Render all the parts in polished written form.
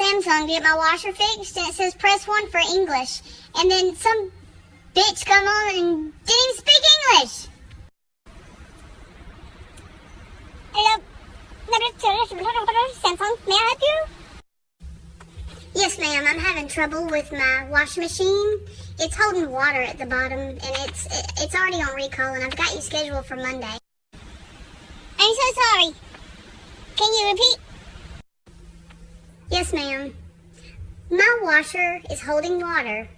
Samsung to get my washer fixed, and it says press 1 for English. And then some bitch come on and didn't even speak English. Hello, Samsung, may I help you? Yes, ma'am, I'm having trouble with my washing machine. It's holding water at the bottom, and it's already on recall, and I've got you scheduled for Monday. I'm so sorry. Can you repeat? Yes, ma'am. My washer is holding water,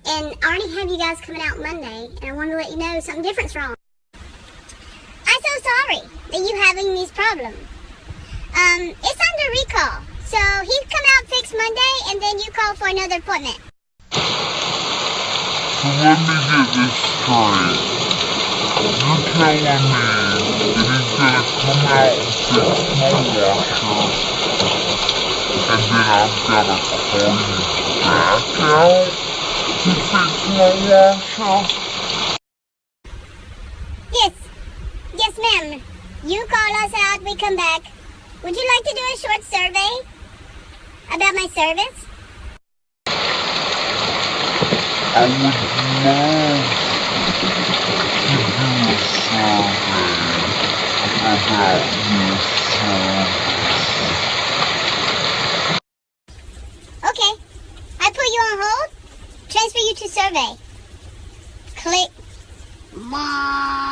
and I already have you guys coming out Monday, and I wanted to let you know something different's wrong. I'm so sorry that you're having these problems. It's under recall, so he'll come out fixed Monday, and then you call for another appointment. So let me get this straight. You're telling me that he's gonna come out and fix my washer, and then I've gotta call you back out to fix my washer? Yes, ma'am. You call us out, we come back. Would you like to do a short survey about my service? I would love to do a survey about your service. Okay. I put you on hold. Transfer you to survey. Click. Mom.